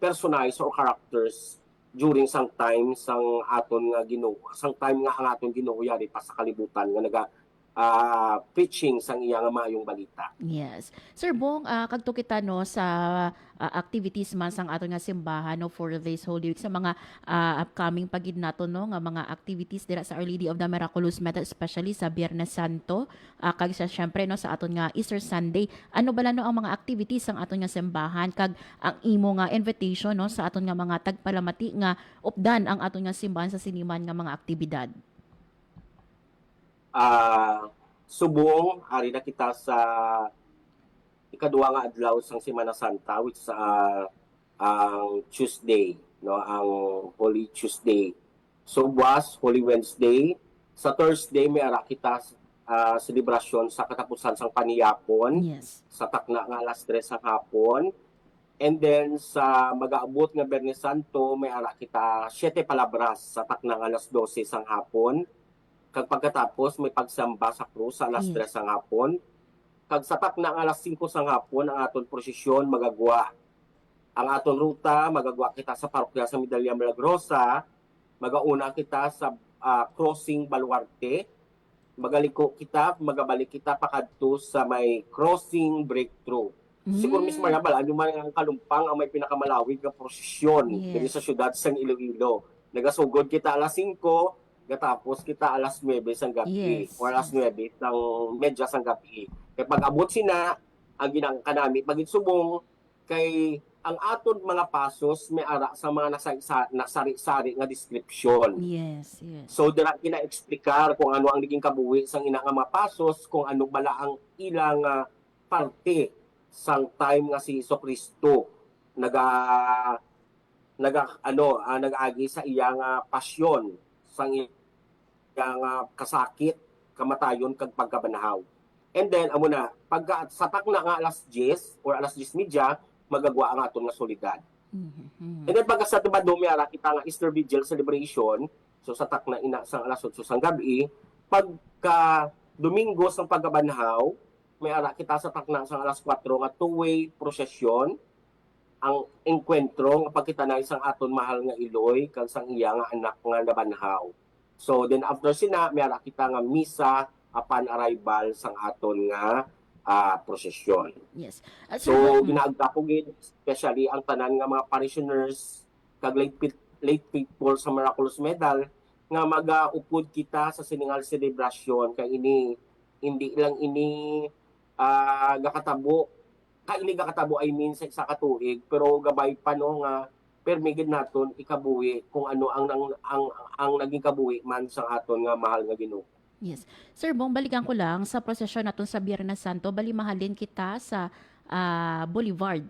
[SPEAKER 7] personages or characters during sang time sang aton nga Ginoo. Sang time nga ang aton Ginoo yari pa sa kalibutan nga naga preaching sang iya nga maayong balita.
[SPEAKER 3] Yes. Sir Bong, kadto kita no sa activities man sang aton nga simbahan no for this Holy Week sa mga upcoming pagid nato no nga mga activities dira sa Our Lady of the Miraculous Method especially sa Biyernes Santo kag sa syempre no sa aton nga Easter Sunday. Ano bala no ang mga activities sang aton nga simbahan kag ang imo nga invitation no sa aton nga mga tagpalamati nga updan ang aton nga simbahan sa siniman nga mga aktibidad.
[SPEAKER 7] Subong ari na kita sa ikaduha nga adlaw sang Semana Santa which sa ang Tuesday no ang Holy Tuesday. So was Holy Wednesday. Sa Thursday may ara kita selebrasyon sa katapusan sang paniyapon.
[SPEAKER 3] Yes.
[SPEAKER 7] Sa takna nga alas 3 sa hapon. And then sa mag-aabot nga Biyernes Santo may ara kita 7 palabras sa takna nga alas 12 sang hapon. Kag pagkatapos may pagsamba sa krus sa alas 3 sang hapon. Kag sa takna nga alas 5 sang hapon ang aton prosesyon magagwa. Ang aton ruta magagwa kita sa parokya sa Medalla Milagrosa. Magauna kita sa crossing Baluarte. Magaliko kita, magabalik kita pakadto sa may crossing breakthrough. Siguro mismo na bala yung mga kalumpang ang may pinakamalawig nga prosesyon diri sa syudad sa Iloilo. Nagasugod kita alas 5 gatapos kita alas 9 sang gabi or alas 9 ng medya sang gabi. Kay pag-abot sina ang ginang kanami paginsubong kay ang aton mga pasos may ara sa mga nasari-sari nga description.
[SPEAKER 3] Yes, yes.
[SPEAKER 7] So dira kina-explicar kung ano ang naging kabuhi sang ina nga mga pasos, kung ano bala ang ilang parte sang time nga si Jesucristo nag-agi sa iyang pasyon sang iyang kasakit, kamatayon kag pagkabanhaw. And then amo na pagka sa takna nga alas 10 or alas 10:30 magagwa ang aton nga solidad. And then pagka sa Tibado may ara kita nga Easter Vigil celebration, so sa takna ina sang alas 8 sang gabi, pagka Domingo sang pagkabanhaw may ara kita sa takna sang alas 4 nga two-way procession ang enkwentro nga pagkitanay sang aton mahal nga Iloy kag sang iya nga anak nga nabanhaw. So then after sina may ara kita nga misa upon arrival sang aton nga prosesyon.
[SPEAKER 3] Yes.
[SPEAKER 7] So ginaagda ko gid especially ang tanan nga mga parishioners kag late people sa Miraculous Medal nga magaupod kita sa siningal celebration kay ini hindi lang ini gakatabo I mean sa katuig pero gabay pa no nga permigid naton ikabuhi kung ano ang naging kabuhi man sa aton nga mahal nga Ginoo.
[SPEAKER 3] Yes. Sir Bong, balikan ko lang sa prosesyon naton sa Biyernes Santo, bali mahalin kita sa Boulevard.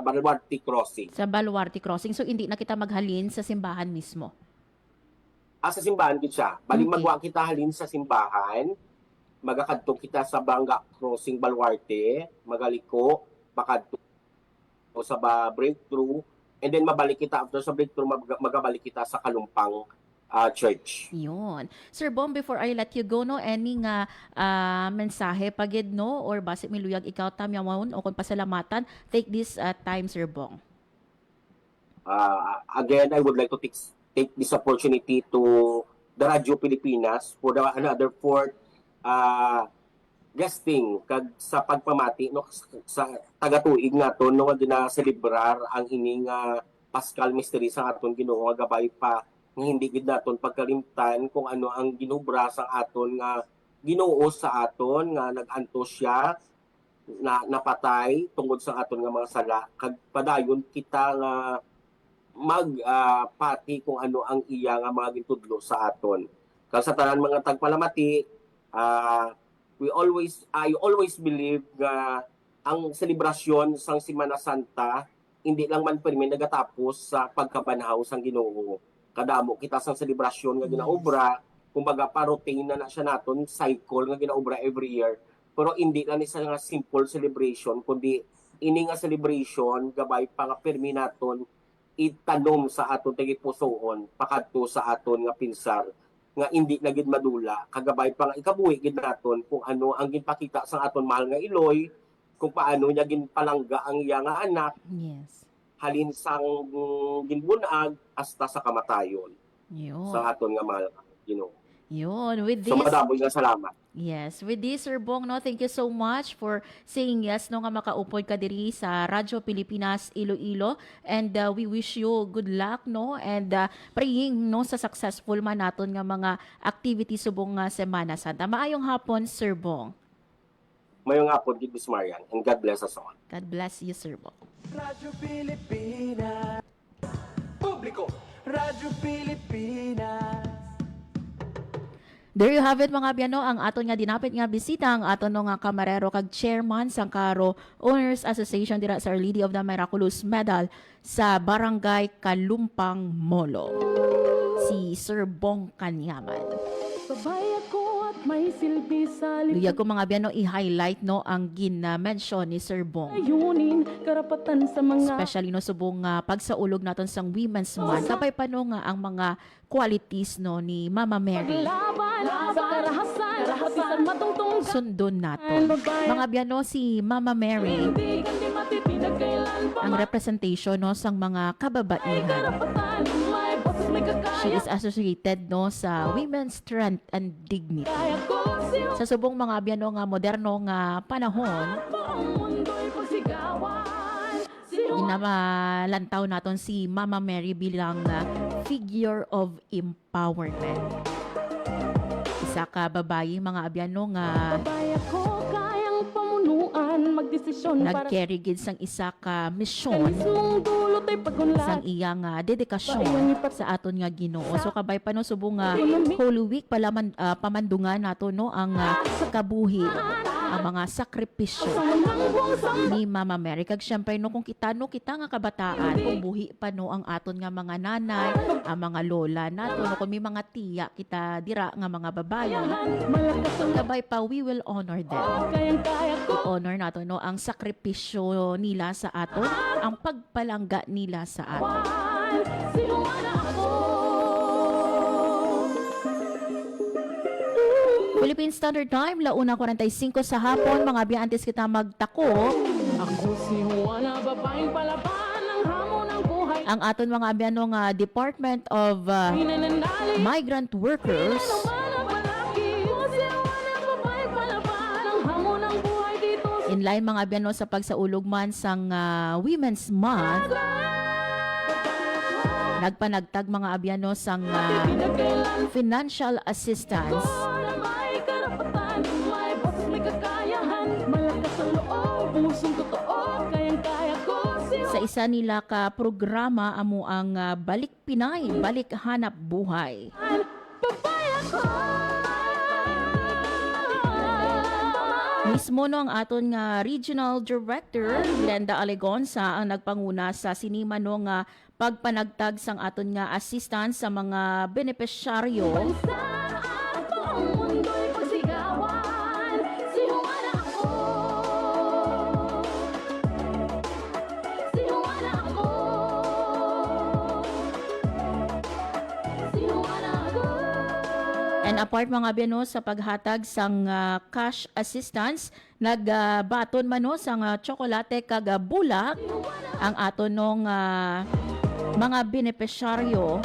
[SPEAKER 7] Baluarte Crossing.
[SPEAKER 3] Sa Baluarte Crossing. So hindi na kita maghalin sa simbahan mismo.
[SPEAKER 7] Sa simbahan gid siya. Bali
[SPEAKER 3] Okay.
[SPEAKER 7] magwa kita halin sa simbahan. Magakadto kita sa Banga Crossing Baluarte, magaliko, makadto sa breakthrough, and then mabalik kita after sa breakthrough magabalik kita sa Kalumpang church.
[SPEAKER 3] Yun. Sir Bong, before I let you go, no, any nga mensahe pagid, no, or base miluyag ikaw tamyamon o kung pasalamatan, take this time, Sir Bong.
[SPEAKER 7] Again, I would like to take this opportunity to the Radyo Pilipinas for another fourth guesting kag sa pagpamati no sa taga-tuig naton no nga gina-celebrar ang ining Paschal Mystery sa aton Ginoo nga gabay pa nga hindi gid naton pagkalimtan kung ano ang ginobra sa aton nga Ginoo sa aton nga nag-antos siya na napatay tungod sa aton nga mga sala kag padayon kita nga pati kung ano ang iya nga mga gitudlo sa aton. Kag sa tanan mga tagpalamati, I always believe nga ang selebrasyon sang Semana Santa hindi lang man pirmi nagatapos sa pagkabanhaw sang Ginoo. Kadamo kita sang selebrasyon nga ginaobra, kumbaga pa-routine na siya naton, cycle nga ginaobra every year. Pero hindi lang isa nga simple celebration, kundi ini nga celebration gabay pa nga pirmi naton itanom sa aton tagipusoon pakadto sa aton nga pinsar nga hindi na gid madula kagabay pa nga ikabuhi gid naton kung ano ang ginpakita sa aton mahal nga Iloy, kung paano niya ginpalangga ang iya nga anak
[SPEAKER 3] Yes.
[SPEAKER 7] halin sang ginbunag hasta sa kamatayon
[SPEAKER 3] Yun.
[SPEAKER 7] sa aton nga mahal nga Ginoo.
[SPEAKER 3] Yun. With
[SPEAKER 7] So
[SPEAKER 3] this,
[SPEAKER 7] madaboy nga salamat.
[SPEAKER 3] yes, with this, Sir Bong, no, thank you so much for saying yes, no, nga makaupod ka diri sa Radyo Pilipinas Iloilo, and we wish you good luck, no, and praying, no, sa successful man naton nga mga activities subong nga Semana Santa. Maayong hapon, Sir Bong.
[SPEAKER 7] Mayong hapon gid Miss Marian, and God bless us all.
[SPEAKER 3] God bless you, Sir Bong.
[SPEAKER 2] Radyo Pilipinas. Publiko. Radyo Pilipinas.
[SPEAKER 3] There you have it, mga biyano, ang aton nga dinapit nga bisita, ang aton nga kamarero kag chairman sang Karo Owners Association dira sa Our Lady of the Miraculous Medal sa Barangay Kalumpang Molo, si Sir Bong Kanyaman.
[SPEAKER 5] Sabay ako at may silbi sa
[SPEAKER 3] Luyag ko, mga biyano, i-highlight, no, ang gina-mention ni Sir Bong,
[SPEAKER 5] layunin, karapatan sa mga
[SPEAKER 3] especially, no, subong pagsaulog naton sang Women's Month, kapay pa, no, nga ang mga qualities, no, ni Mama Mary
[SPEAKER 5] laban sa karahasan, pati sa matungtong
[SPEAKER 3] sundon naton. Mga biyano, si Mama Mary
[SPEAKER 5] hindi kandi matitindag kailan pa
[SPEAKER 3] ang representation, no, sang mga kababaihan.
[SPEAKER 5] karapatan, may boses, may
[SPEAKER 3] She
[SPEAKER 5] kakaya.
[SPEAKER 3] is associated, no, sa women's strength and dignity.
[SPEAKER 5] Kaya ko siya
[SPEAKER 3] Sa subong mga biyano nga moderno nga panahon,
[SPEAKER 5] pa ang mundo'y pagsigawan. Sino
[SPEAKER 3] inamalantaw naton si Mama Mary bilang figure of empowerment. Isa ka babae, mga abyano, nga
[SPEAKER 5] babay ako, kayang pamunuan, magdesisyon para
[SPEAKER 3] nag-carry gid sang isa ka
[SPEAKER 5] sa
[SPEAKER 3] misyon
[SPEAKER 5] mismong dulot ay pagunlad.
[SPEAKER 3] sang iyang dedikasyon sa aton nga Ginoo. So kabay pa, no, subong nga Holy Week pamandungan nato, no, ang kabuhi, ang mga sakripisyo ni Mama Mary. Kag syempre, no, kung kita nga kabataan, kung buhi pa, no, ang aton nga mga nanay, ang mga lola nato, no, kung may mga tiya kita dira nga mga babae,
[SPEAKER 5] Malakas ang
[SPEAKER 3] kabay pa, we will honor them.
[SPEAKER 5] kayang kaya ko.
[SPEAKER 3] Honor nato, no, ang sakripisyo nila sa aton, ang pagpalangga nila sa aton.
[SPEAKER 5] Sino man ako?
[SPEAKER 3] Philippine Standard Time, 1:45 sa hapon. Mga biyantes kita magtako.
[SPEAKER 5] Ako si Juana, babaeng palaban ng hamon ng buhay.
[SPEAKER 3] Ang aton mga abiyano nga Department of
[SPEAKER 5] Pinanandali
[SPEAKER 3] Migrant Workers
[SPEAKER 5] naman ang palagi. Ako si Juana, babaeng palaban ng hamon ng buhay dito.
[SPEAKER 3] in line, mga abiyano, sa pagsaulog man sang Women's Month. Nagpanagtag, mga abiyano, sang
[SPEAKER 5] Pinagkailan
[SPEAKER 3] financial assistance
[SPEAKER 5] na may karapatan, may boses, may kakayahan. Malakas ang loob, pusong totoo, kayang kaya ko si
[SPEAKER 3] sa isa nila ka programa amo ang Balik Pinay, Balik Hanap Buhay.
[SPEAKER 5] Babay ako.
[SPEAKER 3] Mismo, no, ang aton nga Regional Director Glenda Alegonza ang nagpanguna sa sinima, no, nga pagpanagtag sang aton nga assistance sa mga benepisyaryo
[SPEAKER 5] Saan po ang mundo'y pagsigawan? Si Juana ako. Si Juana ako. Si Juana ako.
[SPEAKER 3] and apart, mga biyano, sa paghatag sang cash assistance, nagbaton man, no, sang tsokolate kag bulak ang aton nung mga benepisyaryo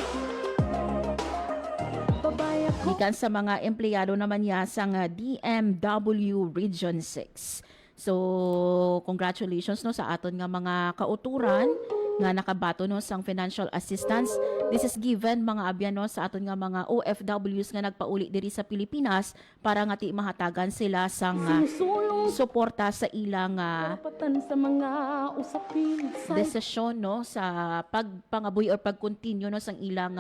[SPEAKER 5] Babay ako.
[SPEAKER 3] gikan sa mga empleyado naman niya sa DMW Region 6. So, congratulations no sa aton nga mga kauturan nga nakabato no sang financial assistance. This is given mga abyan no sa aton nga mga OFWs nga nagpauli diri sa Pilipinas para nga ti mahatagan sila sang suporta sa ilang
[SPEAKER 5] Karapatan sa mga usapin.
[SPEAKER 3] desisyon no sa pagpangabuhi or pag-continue no sang ilang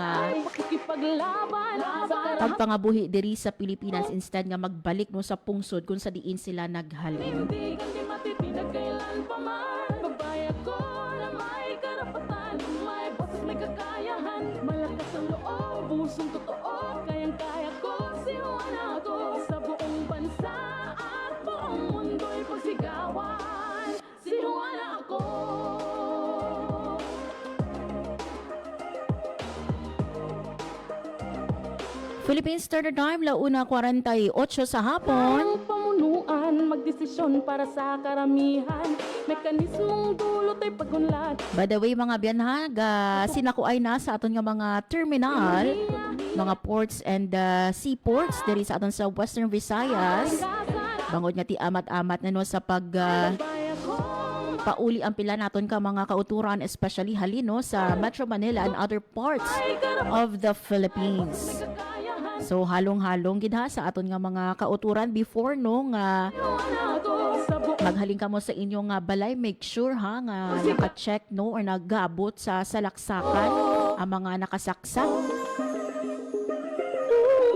[SPEAKER 5] Pakikipaglaban sa
[SPEAKER 3] pagpangabuhi diri sa Pilipinas instead nga magbalik no sa pungsod kung sa diin sila naghalin.
[SPEAKER 5] Hindi matipinag kailan pa man. Babayag ko na may karapatan, may boses, may kakayahan, malakas ang loob, pusong totoo, kayang-kaya ko, sinuan ako sa buong bansa at buong mundo'y pagsigawan, sinuan ako.
[SPEAKER 3] Philippine Standard Time, 1:48 sa hapon.
[SPEAKER 5] Ang pamunuan, magdesisyon para sa karamihan, mekanismong dulot ay pagunlad.
[SPEAKER 3] By the way, mga biyanhag, sinakuay na sa aton nga mga terminal, mga ports and seaports diri sa aton sa Western Visayas. Bangod nga ti amat-amat na no sa pag pauli ang pila naton ka mga kauturan, especially halino sa Metro Manila and other parts of the Philippines. So halong-halong gid ha sa aton nga mga kauturan before no nga maghaling ka mo sa inyong balay, make sure ha nga naka-check no or nagabot sa salaksakan ang mga nakasaksak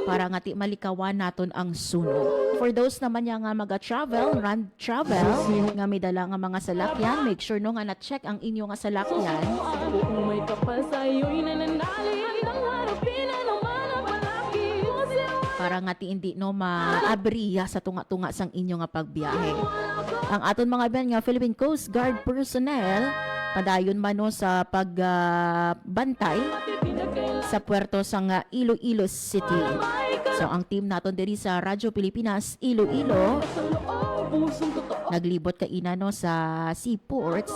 [SPEAKER 3] para nga ti malikawan naton ang suno. For those naman nga maga-travel, run travel, nga may dala nga mga salakyan, make sure no nga na-check ang inyong nga salakyan.
[SPEAKER 5] Kung may kapal sa'yo'y nananali, handang harapin ang naman ang palaki.
[SPEAKER 3] Para nga ti hindi no maabriya sa tunga-tunga sang inyo nga pagbiyahe. Ang aton mga ben nga Philippine Coast Guard personnel padayon man no sa pagbantay sa puerto sang Iloilo City. So ang team naton diri sa Radyo Pilipinas Iloilo naglibot kaina no sa seaports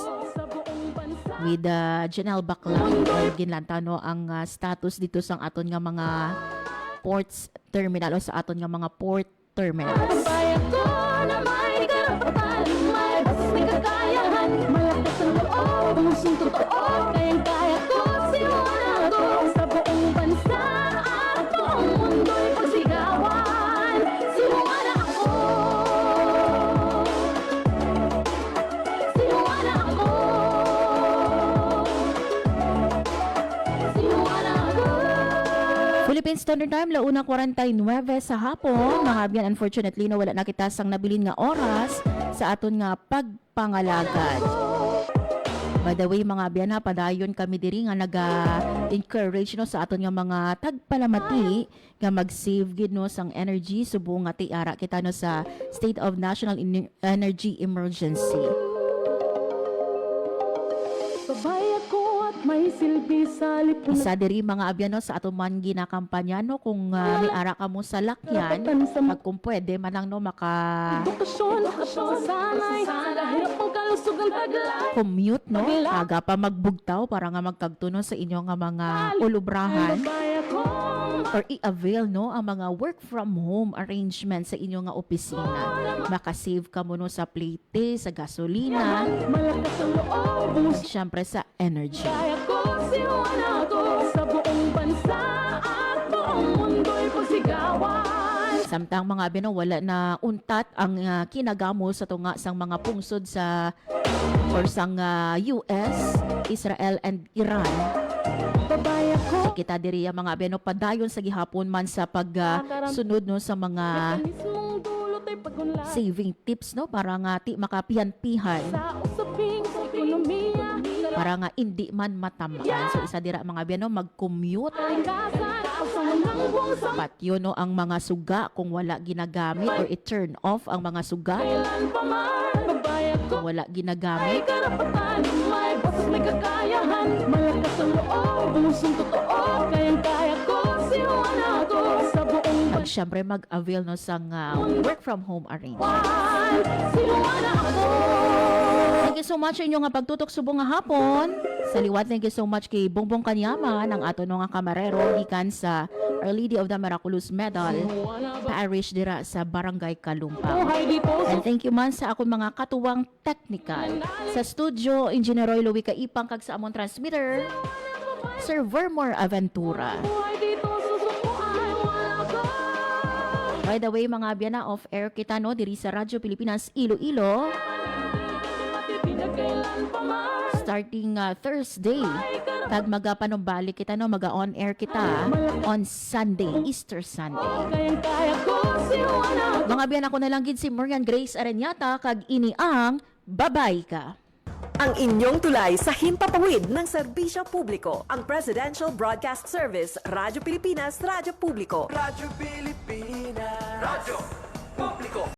[SPEAKER 3] with Janelle Baclan. Ginlanta no ang status dito sang aton nga mga ports terminal o sa aton nga mga port terminals.
[SPEAKER 5] Bayan ko na may karapatan, may boses, may kakayahan, malakas ang loob, pusong totoo, kayang-kaya ko, sinuan ako sa buong bansa at buong mundo'y pagsigawan, sinuan ako. Sinuan ako. Sinuan ako.
[SPEAKER 3] Philippine Standard Time, 1:49 sa hapon. Mga abyan, unfortunately, no, wala na kita sang nabilin nga oras sa aton nga pagpangalagad. By the way, mga abyan, ha, padayon kami diri nga naga-encourage no, sa aton nga mga tagpalamati nga mag-save gid no sang energy subong nga tiara kita no sa State of National Energy Emergency.
[SPEAKER 5] Babay ako at may silbi sa lipunan.
[SPEAKER 3] Isa diri mga abyan no, sa aton man ginakampanya no, kung may ara ka mo sa lakyan, pag kung pwede man lang no
[SPEAKER 5] Edukasyon, sanay, kahirap ang kalusog ang taglay.
[SPEAKER 3] commute no, aga pa magbugtaw para nga magkagtuno sa inyo nga mga ulubrahan
[SPEAKER 5] Babay ako,
[SPEAKER 3] or i-avail no ang mga work from home arrangement sa inyo nga opisina. Makasave ka mo no sa plate, sa gasolina,
[SPEAKER 5] malakas ang loob, pusong
[SPEAKER 3] syempre sa energy.
[SPEAKER 5] kaya ko, sinuan ako sa buong bansa at buong mundo'y pagsigawan.
[SPEAKER 3] Samtang mga bino wala na untat ang kinagamo sa tunga sang mga pungsod sa or sang US, Israel and Iran.
[SPEAKER 5] Babay ako,
[SPEAKER 3] Kita diri ang mga bino padayon sa gihapon man sa pagsunod no sa mga
[SPEAKER 5] mekanismong dulot ay pagunlad.
[SPEAKER 3] saving tips no para nga ti makapihan-pihan
[SPEAKER 5] Sa usaping sa ekonomiya,
[SPEAKER 3] para nga hindi man matamaan. So isa dira mga bino mag-commute
[SPEAKER 5] kalikasan, pasahan ng buong sa
[SPEAKER 3] patyo no ang mga suga kung wala ginagamit or i-turn off ang mga suga
[SPEAKER 5] kailan pa man. Babay ako,
[SPEAKER 3] kung wala
[SPEAKER 5] may
[SPEAKER 3] ginagamit.
[SPEAKER 5] karapatan, may boses, may kakayahan, malakas ang loob, pusong totoo, kayang-kaya ko, sinuan ako sa buong
[SPEAKER 3] At syempre mag-avail no sang work from home arrangement.
[SPEAKER 5] bansa, sinuan ako.
[SPEAKER 3] Thank you so so much sa inyo nga pagtutok subong nga hapon. Saliwat, thank you so much kay Bongbong Kanyaman, ang ato nga kamarero gikan sa Our Lady of the Miraculous Medal Parish dira sa Barangay Kalumpang.
[SPEAKER 5] Buhay dito sa
[SPEAKER 3] And thank you man sa akong mga katuwang technical. Sa studio, Engineer Roy Louie Kaipang kag sa among transmitter, Sir Vermore Aventura.
[SPEAKER 5] buhay dito susukuan wala ka.
[SPEAKER 3] By the way, mga abyan na off-air kita no, diri sa Radyo Pilipinas Iloilo.
[SPEAKER 5] Pinagkailan pa man.
[SPEAKER 3] Starting Thursday, tag magapanumbalik kita no, maga-on-air kita on Sunday, Easter Sunday.
[SPEAKER 5] Kayang-kaya ko siwana.
[SPEAKER 3] Mga abyan ako na lang gid si Marian Grace Arenyata kag ini ang Babay Ka.
[SPEAKER 8] Ang inyong tulay sa himpapawid ng serbisyo publiko, ang Presidential Broadcast Service, Radyo Pilipinas, Radyo Publiko.
[SPEAKER 2] Radyo Pilipinas. Radyo Publiko.